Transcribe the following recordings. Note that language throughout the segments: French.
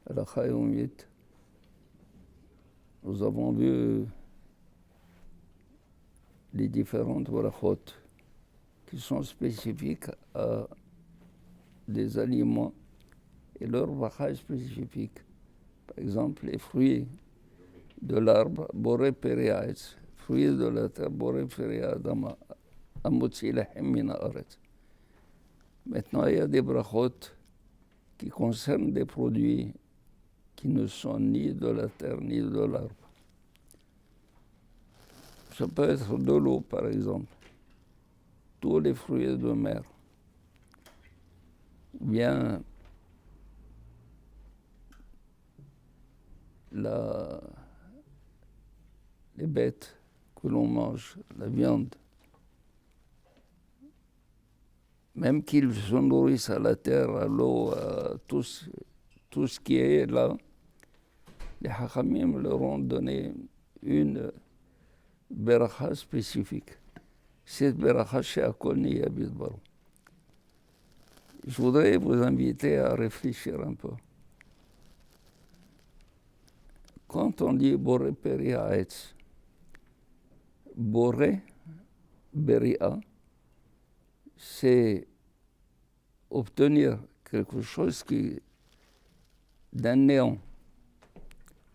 Al-Khayoumit. Nous avons vu les différentes brachot qui sont spécifiques à des aliments et leur bracha est spécifique. Par exemple, les fruits de l'arbre, Boré Periaetz, fruits de la terre, Boré Periadama, Amotzi Lahem Min Haaretz. Maintenant, il y a des brachot qui concernent des produits qui ne sont ni de la terre ni de l'arbre. Ça peut être de l'eau, par exemple, tous les fruits de mer, ou bien les bêtes que l'on mange, la viande. Même qu'ils se nourrissent à la terre, à l'eau, à tout ce qui est là, les Hachamim leur ont donné une beracha spécifique. Cette beracha chez Akoni Abid Barou. Je voudrais vous inviter à réfléchir un peu. Quand on dit Boré Peria Etz, Boré, Beria, c'est obtenir quelque chose qui d'un néant,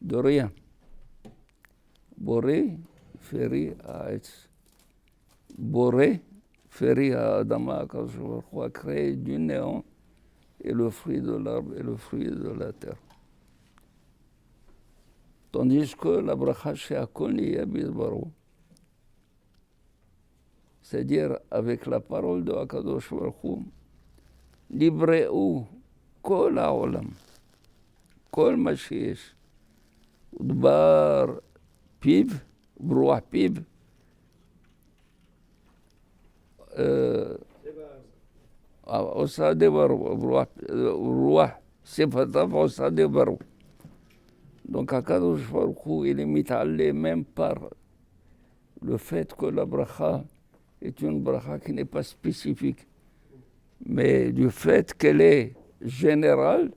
de rien. Boré, Feri Etz. Boré, Feri Adama, quand je crois créer du néant et le fruit de l'arbre et le fruit de la terre. Tandis que la bracha chez Akoni Abid Barou, c'est-à-dire avec la parole de Akadosh Baruch Hu, Libreu kol haolam, kol ma sheyesh, udbar piv, brouah piv, עושה דבר, רוח שפתיו עושה דבר. Donc הקדוש ברוך הוא, il est מתעלה même par le fait que la bracha est une bracha qui n'est pas spécifique, mais du fait qu'elle est générale,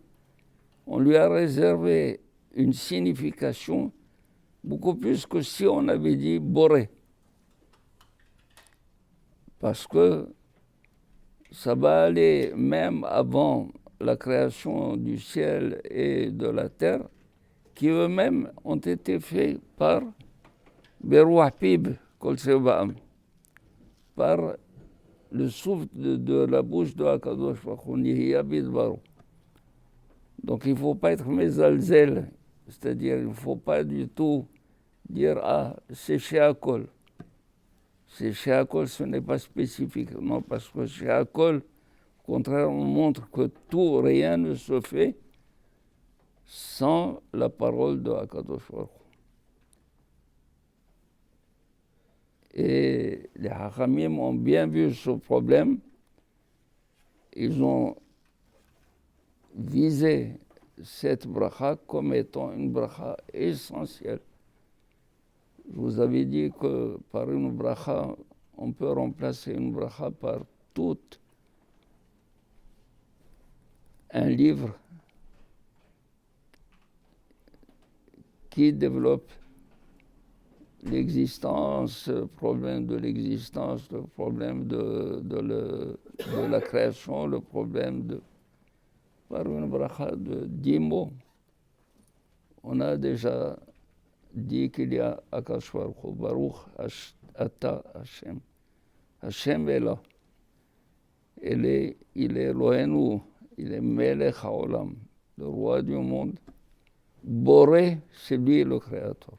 on lui a réservé une signification beaucoup plus que si on avait dit Boré. Parce que ça va aller même avant la création du ciel et de la terre, qui eux-mêmes ont été faits par Berouah Pib, Kol Sebaam, par le souffle de la bouche de Akadosh Baruch Hu, Nihiya Bidbaru. Donc il ne faut pas être mésalzel, c'est-à-dire il ne faut pas du tout dire ah c'est chez Akol. C'est chez Akol, ce n'est pas spécifique, non, parce que chez Akol, au contraire, on montre que tout, rien ne se fait sans la parole de Akadosh Baruch Hu. Et les Hachamim ont bien vu ce problème. Ils ont visé cette bracha comme étant une bracha essentielle. Je vous avais dit que par une bracha, on peut remplacer une bracha par tout un livre qui développe l'existence, le problème de l'existence, le problème de la création, le problème de... Par une bracha de 10 mots, on a déjà dit qu'il y a Akadosh Baruch Hu, Baruch Ata Hashem. Hashem est là. Il est Elohenu, il est Melech HaOlam, le roi du monde. Boré, c'est lui le créateur.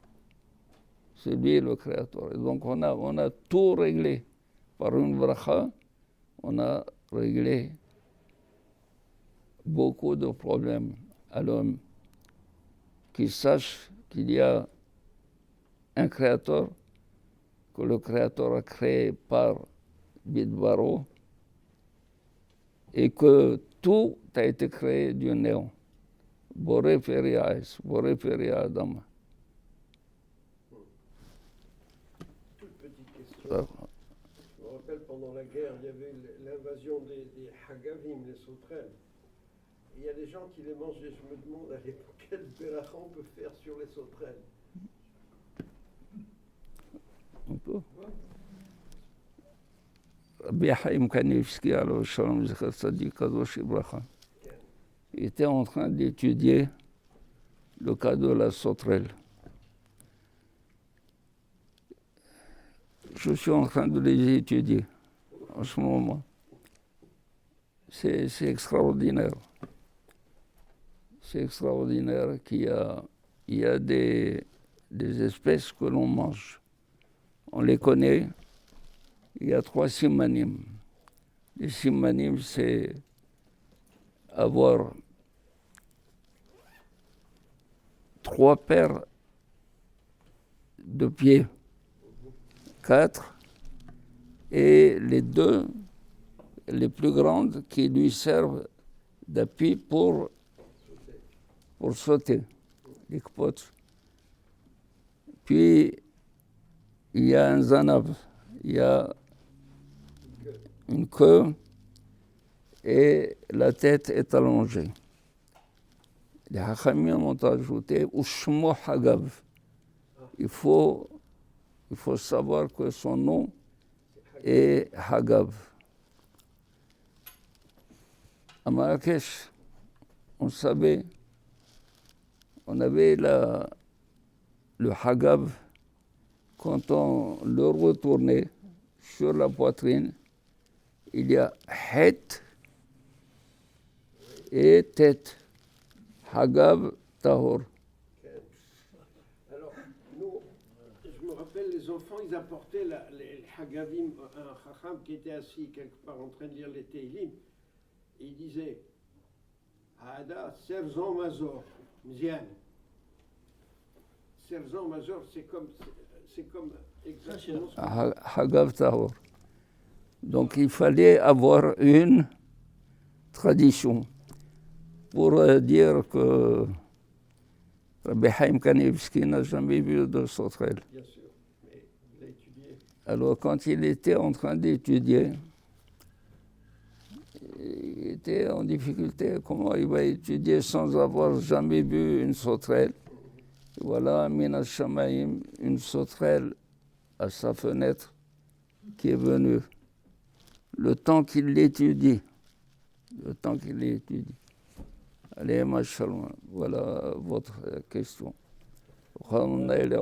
C'est lui le créateur. Et donc on a tout réglé. Par une bracha, on a réglé beaucoup de problèmes à l'homme. Qu'il sache qu'il y a un créateur, que le créateur a créé par Bidbaro, et que tout a été créé du néant. Boré Feria Es, Boré Feria Adama. Je me rappelle, pendant la guerre, il y avait l'invasion des Hagavim, les sauterelles. Il y a des gens qui les mangeaient. Je me demande quel béracha on peut faire sur les sauterelles. On peut. Rabbi Haïm Kanevski, alors Shalom Zecher Tzadik Kadosh Ibrahim, il était en train d'étudier le cas de la sauterelle. Je suis en train de les étudier en ce moment. C'est extraordinaire. C'est extraordinaire qu'il y a des espèces que l'on mange. On les connaît. Il y a 3 simanim. Les simanim, c'est avoir 3 paires de pieds, 4, et les 2, les plus grandes, qui lui servent d'appui pour sauter, les kpots. Puis, il y a un zanab, il y a une queue et la tête est allongée. Les Hachamim ont ajouté Ushmo Hagav. Il faut savoir que son nom est Hagav. À Marrakech, on avait le Hagav. Quand on le retournait sur la poitrine, il y a Het et tête. Hagav Tahor. Alors, nous, je me rappelle, les enfants, ils apportaient les Hagavim, un Chacham qui était assis quelque part en train de lire les Teilim. Il disait Hada, Serzan Mazor, Mzian. Serzan Mazor, c'est comme exactement ce que... Hagav Tahor. Donc il fallait avoir une tradition pour dire que Rabbi Haïm Kanevski n'a jamais vu de sauterelle. Bien sûr, mais il a étudié. Alors quand il était en train d'étudier, il était en difficulté. Comment il va étudier sans avoir jamais vu une sauterelle? Et voilà, Mina Shamaïm, une sauterelle à sa fenêtre qui est venue. Le temps qu'il l'étudie. Allez, machallah, voilà votre question. Amen.